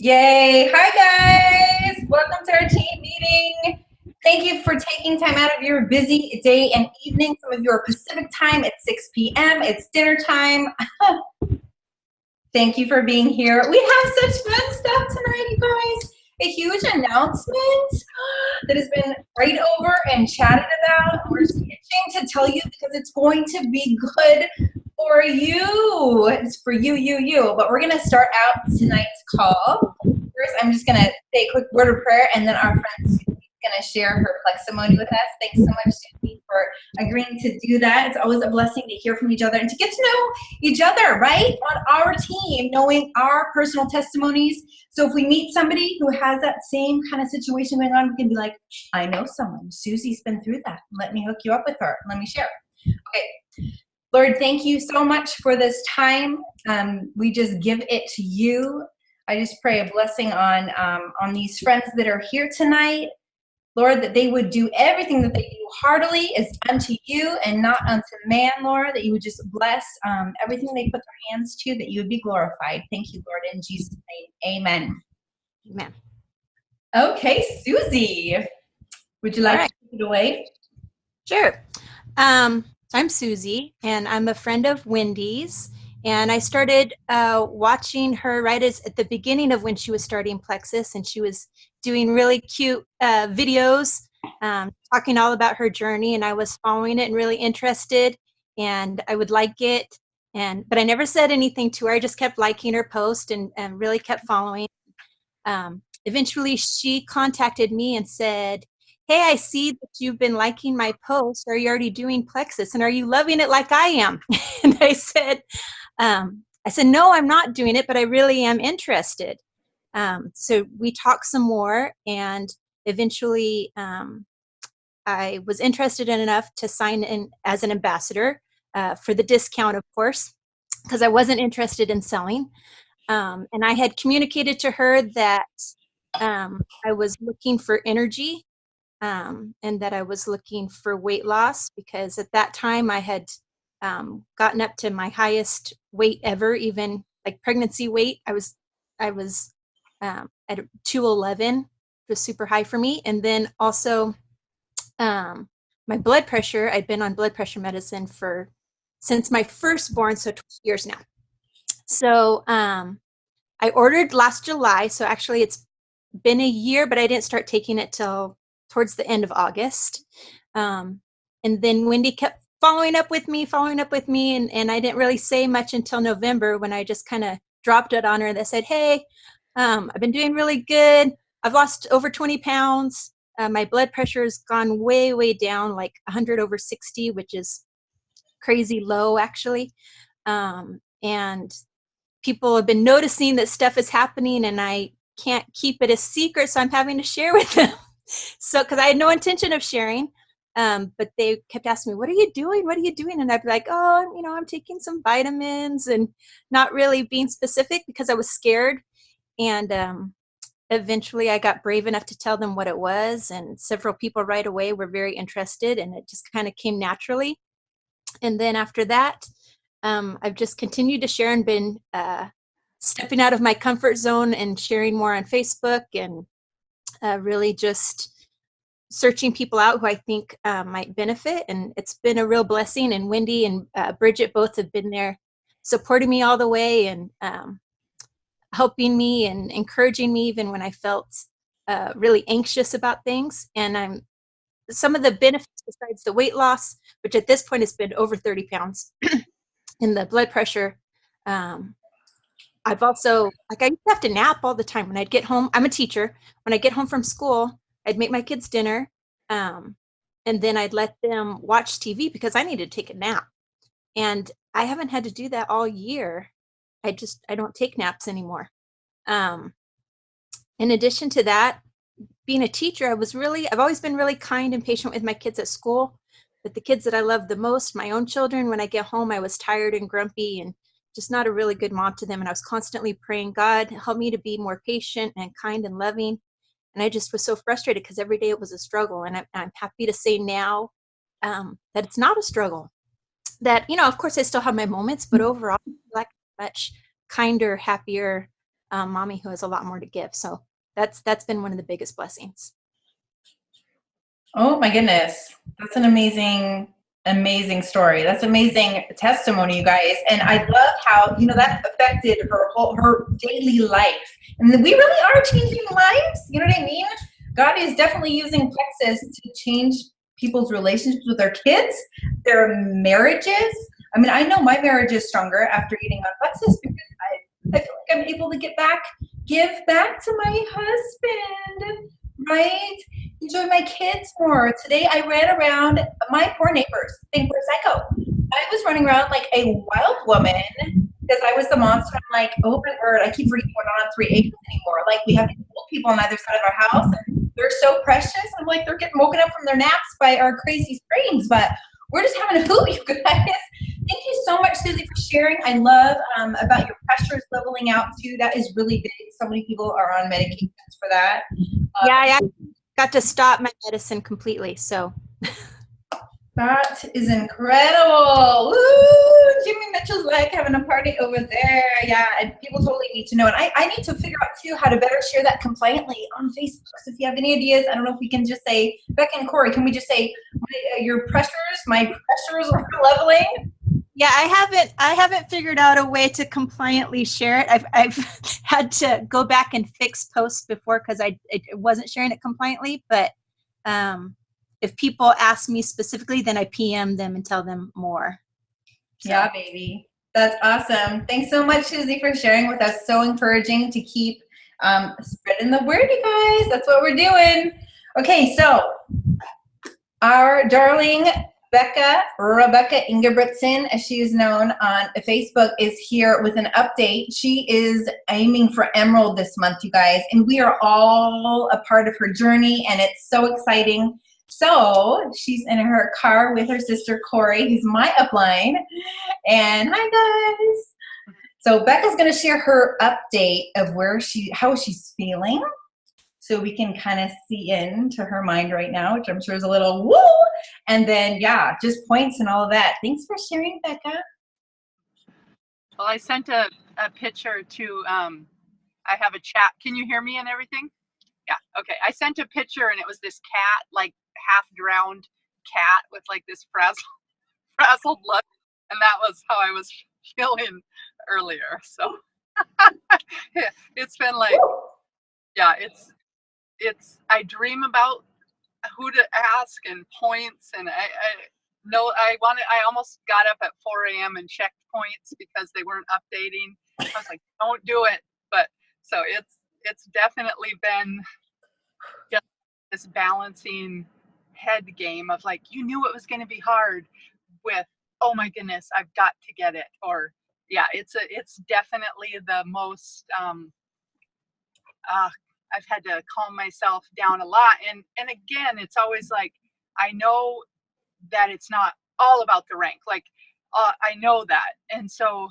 Yay! Hi guys! Welcome to our team meeting. Thank you for taking time out of your busy day and evening. Some of you are Pacific time. It's 6 p.m. It's dinner time. Thank you for being here. We have such fun stuff tonight, you guys. A huge announcement that has been prayed over and chatted about. We're itching to tell you because it's going to be good for you. It's for you. But we're going to start out tonight's call. First, I'm just going to say a quick word of prayer, and then our friend Susie's going to share her pleximony with us. Thanks so much, Susie, for agreeing to do that. It's always a blessing to hear from each other and to get to know each other, right? On our team, knowing our personal testimonies. So if we meet somebody who has that same kind of situation going on, we can be like, I know someone. Susie's been through that. Let me hook you up with her. Let me share. Okay. Lord, thank you so much for this time. We just give it to you. I just pray a blessing on these friends that are here tonight. Lord, that they would do everything that they do heartily is unto you and not unto man, Lord, that you would just bless everything they put their hands to, that you would be glorified. Thank you, Lord, in Jesus' name. Amen. Amen. Okay, Susie, would you like to take it away? Sure. I'm Susie, and I'm a friend of Wendy's. And I started watching her right at the beginning of when she was starting Plexus, and she was doing really cute videos talking all about her journey, and I was following it and really interested, and I would like it, but I never said anything to her. I just kept liking her post and really kept following. Eventually, she contacted me and said, hey, I see that you've been liking my posts. Are you already doing Plexus? And are you loving it like I am? And I said, no, I'm not doing it, but I really am interested. So we talked some more, and eventually I was interested enough to sign in as an ambassador for the discount, of course, because I wasn't interested in selling. And I had communicated to her that I was looking for energy and that I was looking for weight loss, because at that time I had gotten up to my highest weight ever, even like pregnancy weight. I was at 211. It was super high for me. And then also my blood pressure, I'd been on blood pressure medicine since my firstborn, so 12 years now. So I ordered last July, so actually it's been a year, but I didn't start taking it till towards the end of August. And then Wendy kept following up with me, and I didn't really say much until November, when I just kind of dropped it on her that said, hey, I've been doing really good. I've lost over 20 pounds. My blood pressure has gone way down, like 100/60, which is crazy low, actually. And people have been noticing that stuff is happening, and I can't keep it a secret, so I'm having to share with them. So, because I had no intention of sharing, but they kept asking me, what are you doing? What are you doing? And I'd be like, oh, I'm taking some vitamins, and not really being specific because I was scared. And eventually I got brave enough to tell them what it was, and several people right away were very interested, and it just kind of came naturally. And then after that, I've just continued to share and been stepping out of my comfort zone and sharing more on Facebook, and really just searching people out who I think might benefit. And it's been a real blessing. And Wendy and Bridget both have been there supporting me all the way, and helping me and encouraging me even when I felt really anxious about things. And some of the benefits, besides the weight loss, which at this point has been over 30 pounds, and the blood pressure, I've also, I used to have to nap all the time when I'd get home. I'm a teacher. When I get home from school, I'd make my kids dinner, and then I'd let them watch TV because I needed to take a nap. And I haven't had to do that all year. I don't take naps anymore. In addition to that, being a teacher, I've always been really kind and patient with my kids at school. But the kids that I love the most, my own children, when I get home, I was tired and grumpy and just not a really good mom to them. And I was constantly praying, God, help me to be more patient and kind and loving. And I just was so frustrated because every day it was a struggle. And I'm happy to say now that it's not a struggle. That, of course, I still have my moments, but overall, I feel like much kinder, happier, mommy who has a lot more to give. So that's been one of the biggest blessings. Oh my goodness. That's an amazing, amazing story. That's amazing testimony, you guys. And I love how, that affected her daily life. And we really are changing lives. You know what I mean? God is definitely using Plexus to change people's relationships with their kids, their marriages. I mean, I know my marriage is stronger after eating on Plexus because I feel like I'm able to give back to my husband, right? Enjoy my kids more. Today I ran around, my poor neighbors think we're psycho. I was running around like a wild woman because I was the monster. I'm like, oh my word, I keep forgetting we're not on 3 acres anymore. Like we have these old people on either side of our house and they're so precious. I'm like, they're getting woken up from their naps by our crazy screams, but we're just having a hoot, you guys. Thank you so much, Susie, for sharing. I love about your pressures leveling out too. That is really big. So many people are on medications for that. Yeah, I got to stop my medicine completely. So that is incredible. Woo! Jimmy Mitchell's like having a party over there. Yeah, and people totally need to know. And I need to figure out too how to better share that compliantly on Facebook. So if you have any ideas, I don't know if we can just say, Becca and Corey, can we just say my pressures are leveling? yeah, I haven't figured out a way to compliantly share it. I've had to go back and fix posts before because I wasn't sharing it compliantly. But if people ask me specifically, then I PM them and tell them more. So. Yeah, baby. That's awesome. Thanks so much, Susie, for sharing with us. So encouraging to keep spreading the word, you guys. That's what we're doing. Okay, so our darling Rebecca Ingebrigtsen, as she is known on Facebook, is here with an update. She is aiming for Emerald this month, you guys, and we are all a part of her journey, and it's so exciting. So she's in her car with her sister Corey, who's my upline, and hi guys. So Becca's going to share her update of how she's feeling. So we can kind of see into her mind right now, which I'm sure is a little woo. And then, yeah, just points and all of that. Thanks for sharing, Becca. Well, I sent a picture to, I have a chat. Can you hear me and everything? Yeah, okay. I sent a picture and it was this cat, like half-drowned cat with like this frazzled look. And that was how I was feeling earlier. So yeah, it's been like, yeah, I dream about who to ask and points, and I almost got up at 4 a.m. and checked points because they weren't updating. I was like, don't do it. But so it's definitely been just this balancing head game of like, you knew it was going to be hard with, oh my goodness, I've got to get it. Or yeah, it's definitely the most I've had to calm myself down a lot. And again, it's always like, I know that it's not all about the rank. Like, I know that. And so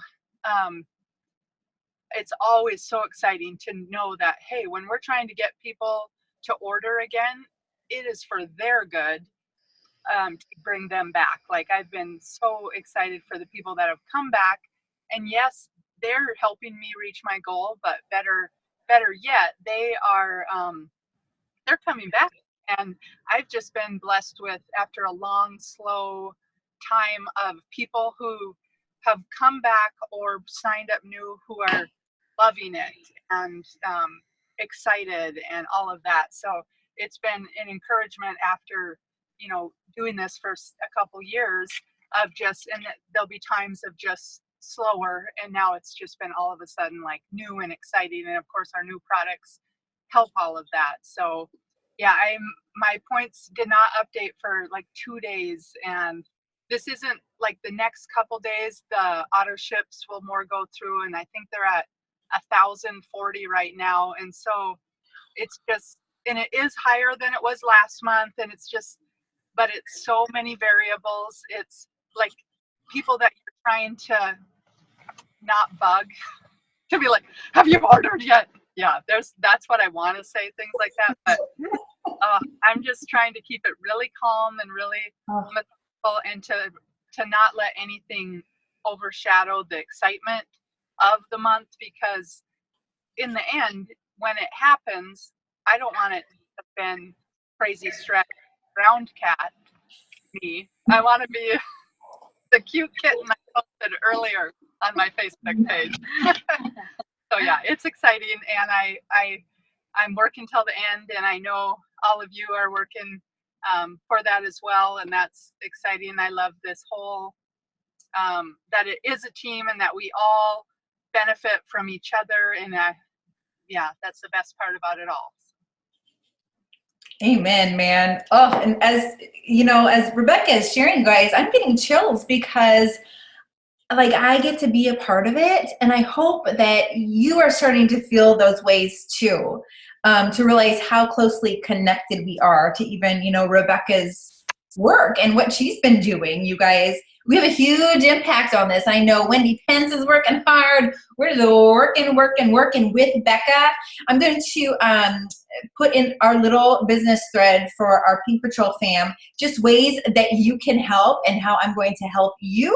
it's always so exciting to know that, hey, when we're trying to get people to order again, it is for their good to bring them back. Like, I've been so excited for the people that have come back. And yes, they're helping me reach my goal, but better yet, they're coming back. And I've just been blessed with, after a long, slow time, of people who have come back or signed up new who are loving it and excited and all of that. So it's been an encouragement after, doing this for a couple years of just, and there'll be times of just slower, and now it's just been all of a sudden like new and exciting. And of course our new products help all of that. So yeah, my points did not update for like 2 days, and this isn't like the next couple days. The auto ships will more go through, and I think they're at 1,040 right now. And so it's just, and it is higher than it was last month, and it's just, but it's so many variables. It's like people that you're trying to not bug, to be like, have you ordered yet? Yeah, that's what I want to say, things like that. But I'm just trying to keep it really calm and really methodical, and to not let anything overshadow the excitement of the month, because in the end, when it happens, I don't want it to have been crazy stressed ground cat me. I want to be the cute kitten I posted earlier on my Facebook page. So yeah, it's exciting, and I'm working till the end, and I know all of you are working for that as well, and that's exciting. I love this whole that it is a team and that we all benefit from each other, and yeah, that's the best part about it all. Amen, man. Oh, and as you know, as Rebecca is sharing, guys, I'm getting chills because like I get to be a part of it, and I hope that you are starting to feel those ways too, to realize how closely connected we are to even, you know, Rebecca's work and what she's been doing. You guys, we have a huge impact on this. I know Wendy Pence is working hard. We're just working with Becca. I'm going to put in our little business thread for our Pink Patrol fam, just ways that you can help and how I'm going to help you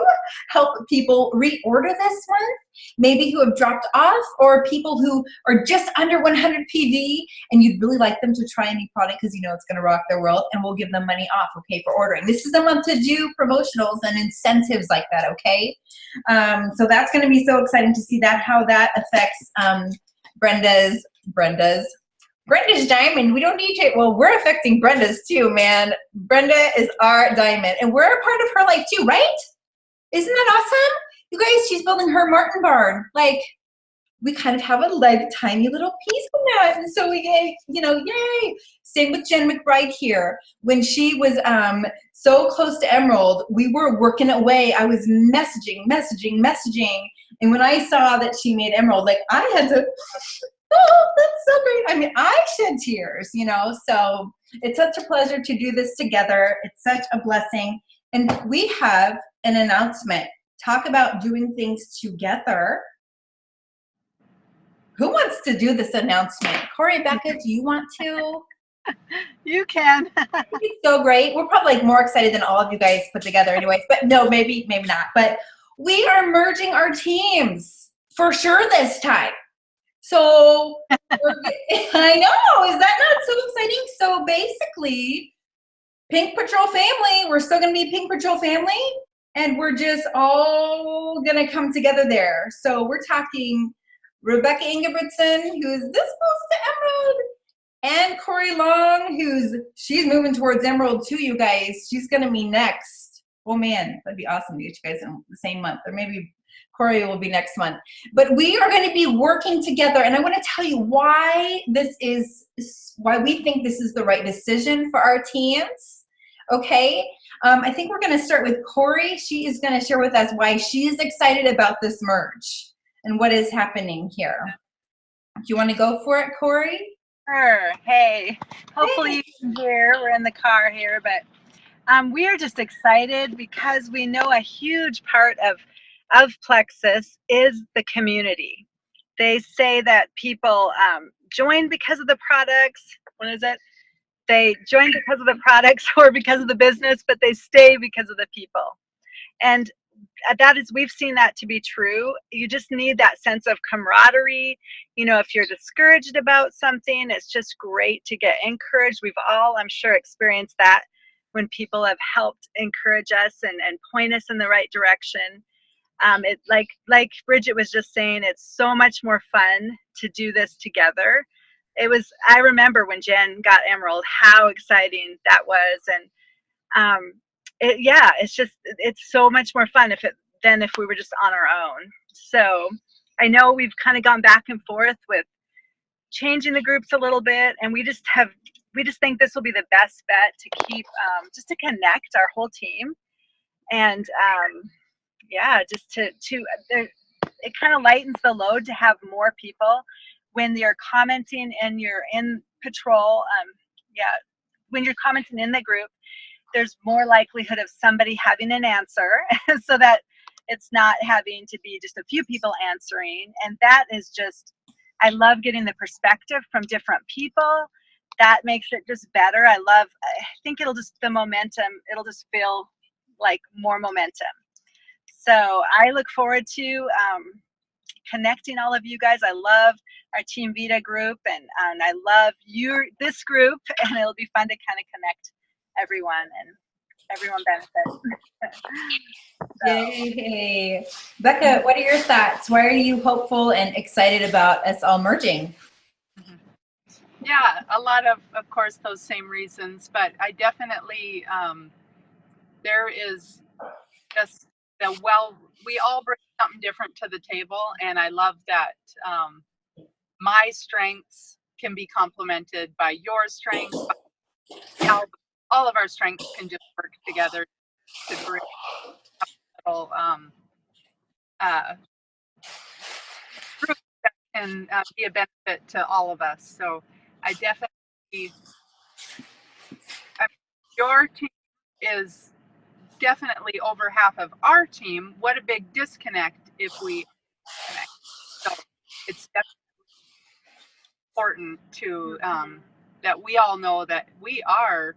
help people reorder this month, maybe who have dropped off, or people who are just under 100 PV and you'd really like them to try a new product because you know it's going to rock their world, and we'll give them money off, okay, for ordering. This is a month to do promotionals and incentives like that, okay? So that's going to be so exciting to see that, how that affects Brenda's diamond. We don't need to, well, we're affecting Brenda's too, man. Brenda is our diamond, and we're a part of her life too, right? Isn't that awesome? You guys, she's building her Martin barn. Like, we kind of have a like tiny little piece of that. And so we get, you know, yay. Same with Jen McBride here. When she was so close to Emerald, we were working away. I was messaging. And when I saw that she made Emerald, like I had to, oh, that's so great. I mean, I shed tears, you know, so it's such a pleasure to do this together. It's such a blessing. And we have an announcement. Talk about doing things together. Who wants to do this announcement? Corey, Becca, do you want to? You can. I think it's so great. We're probably like more excited than all of you guys put together anyways, but no, maybe not. But we are merging our teams for sure this time. So I know, is that not so exciting? So basically, Pink Patrol family, we're still gonna be Pink Patrol family, and we're just all gonna come together there. So we're talking Rebecca Ingebrigtsen, who's this close to Emerald, and Corey Long, she's moving towards Emerald too, you guys. She's gonna be next. Oh man, that'd be awesome to get you guys in the same month, or maybe Corey will be next month. But we are gonna be working together, and I wanna tell you why why we think this is the right decision for our teams, okay? I think we're gonna start with Corey. She is gonna share with us why she's excited about this merge and what is happening here. Do you want to go for it, Corey? Sure. Hey, hopefully you can hear. We're in the car here, but we are just excited because we know a huge part of Plexus is the community. They say that people join because of the products. What is it? They join because of the products or because of the business, but they stay because of the people. And we've seen that to be true. You just need that sense of camaraderie. You know, if you're discouraged about something, it's just great to get encouraged. We've all, I'm sure, experienced that when people have helped encourage us and point us in the right direction. It like Bridget was just saying, it's so much more fun to do this together. I remember when Jen got Emerald, how exciting that was. And it's so much more fun than if we were just on our own. So I know we've kind of gone back and forth with changing the groups a little bit, and we just think this will be the best bet to keep just to connect our whole team, and it kind of lightens the load to have more people when you're commenting and you're in patrol. When you're commenting in the group, there's more likelihood of somebody having an answer so that it's not having to be just a few people answering. And that is just, I love getting the perspective from different people. That makes it just better. I think it'll just feel like more momentum. So I look forward to connecting all of you guys. I love our Team Vita group, and I love this group, and it'll be fun to kind of connect everyone and everyone benefits. So. Yay. Becca, what are your thoughts? Why are you hopeful and excited about us all merging? Yeah, a lot of course, those same reasons, but I definitely, there is just we all bring something different to the table, and I love that my strengths can be complemented by your strengths, by all of our strengths can just work together to bring a little group that can be a benefit to all of us. So I definitely, your team is definitely over half of our team. What a big disconnect if we connect. So it's definitely important to that we all know that we are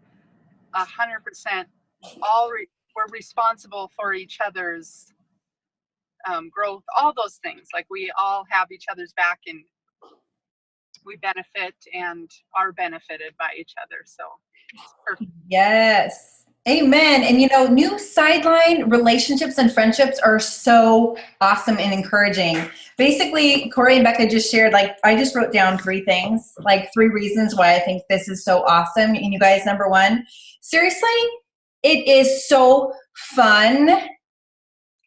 100% we're responsible for each other's growth, all those things. Like we all have each other's back, and we benefit and are benefited by each other. So it's perfect. Yes. Amen. And you know, new sideline relationships and friendships are so awesome and encouraging. Basically, Corey and Becca just shared, like, I just wrote down 3 things, like 3 reasons why I think this is so awesome. And you guys, number 1, seriously, it is so fun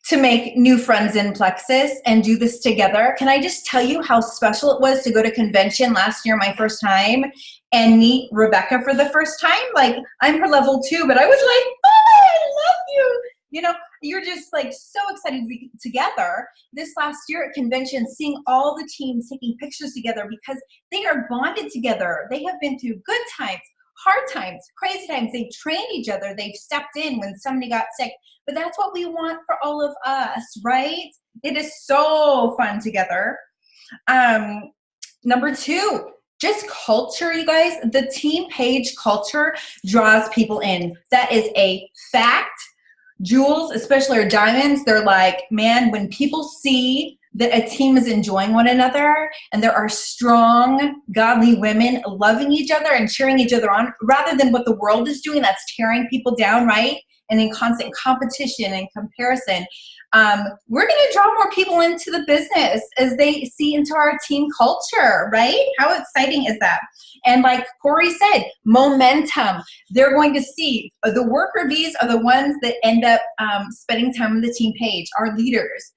to make new friends in Plexus and do this together. Can I just tell you how special it was to go to convention last year, my first time, and meet Rebecca for the first time? Like, I'm her level 2, but I was like, oh, I love you. You know, you're just like so excited to be together. This last year at convention, seeing all the teams taking pictures together because they are bonded together. They have been through good times, hard times, crazy times. They've trained each other. They've stepped in when somebody got sick. But that's what we want for all of us, right? It is so fun together. Number 2, just culture, you guys. The team page culture draws people in. That is a fact. Jewels, especially our diamonds, they're like, man, when people see that a team is enjoying one another and there are strong, godly women loving each other and cheering each other on, rather than what the world is doing that's tearing people down, right? And in constant competition and comparison, we're going to draw more people into the business as they see into our team culture, right? How exciting is that? And like Corey said, momentum. They're going to see the worker bees are the ones that end up spending time on the team page, our leaders.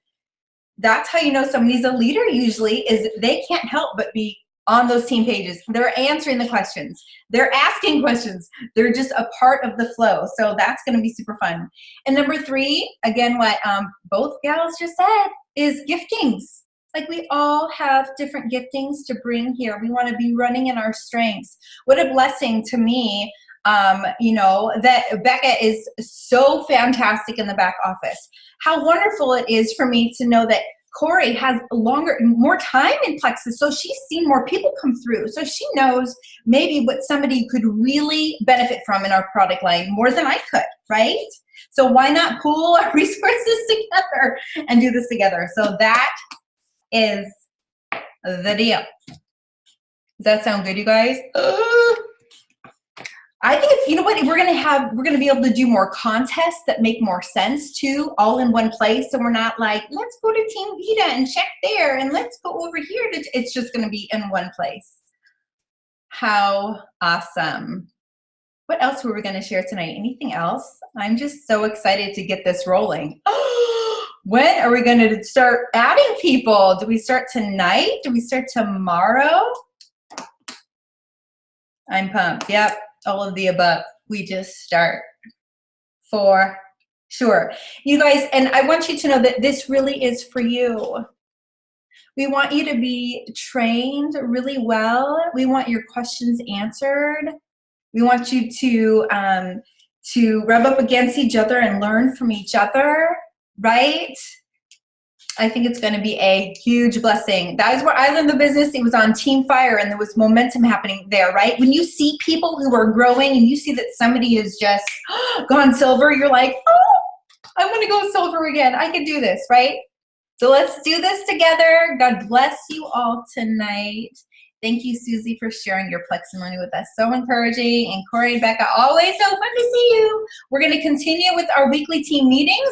That's how you know somebody's a leader usually, is they can't help but be on those team pages. They're answering the questions. They're asking questions. They're just a part of the flow. So that's going to be super fun. And number 3, again, what both gals just said, is giftings. Like, we all have different giftings to bring here. We want to be running in our strengths. What a blessing to me, you know, that Becca is so fantastic in the back office. How wonderful it is for me to know that Corey has more time in Plexus, so she's seen more people come through. So she knows maybe what somebody could really benefit from in our product line more than I could, right? So why not pool our resources together and do this together? So that is the deal. Does that sound good, you guys? I think it's, you know what, we're gonna be able to do more contests that make more sense too, all in one place. So we're not like, let's go to Team Vita and check there, and let's go over here. It's just gonna be in one place. How awesome. What else were we gonna share tonight? Anything else? I'm just so excited to get this rolling. When are we gonna start adding people? Do we start tonight? Do we start tomorrow? I'm pumped, yep. All of the above. We just start for sure. You guys, and I want you to know that this really is for you. We want you to be trained really well. We want your questions answered. We want you to rub up against each other and learn from each other, right? I think it's going to be a huge blessing. That is where I learned the business. It was on Team Fire, and there was momentum happening there, right? When you see people who are growing and you see that somebody has just gone silver, you're like, oh, I want to go silver again. I can do this, right? So let's do this together. God bless you all tonight. Thank you, Susie, for sharing your pleximony with us. So encouraging. And Corey and Becca, always so fun to see you. We're going to continue with our weekly team meetings.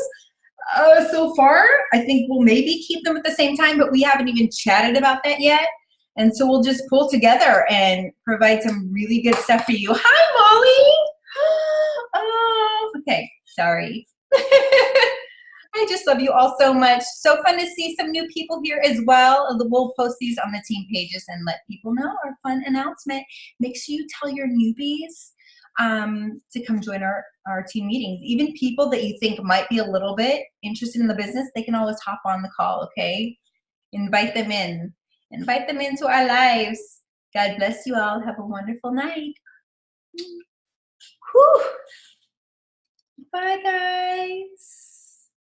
So far, I think we'll maybe keep them at the same time, but we haven't even chatted about that yet. And so we'll just pull together and provide some really good stuff for you. Hi, Molly. Oh, okay. Sorry. I just love you all so much. So fun to see some new people here as well. We'll post these on the team pages and let people know our fun announcement. Make sure you tell your newbies to come join our team meetings. Even people that you think might be a little bit interested in the business, they can always hop on the call, okay? Invite them in. Invite them into our lives. God bless you all. Have a wonderful night. Whew. Bye, guys.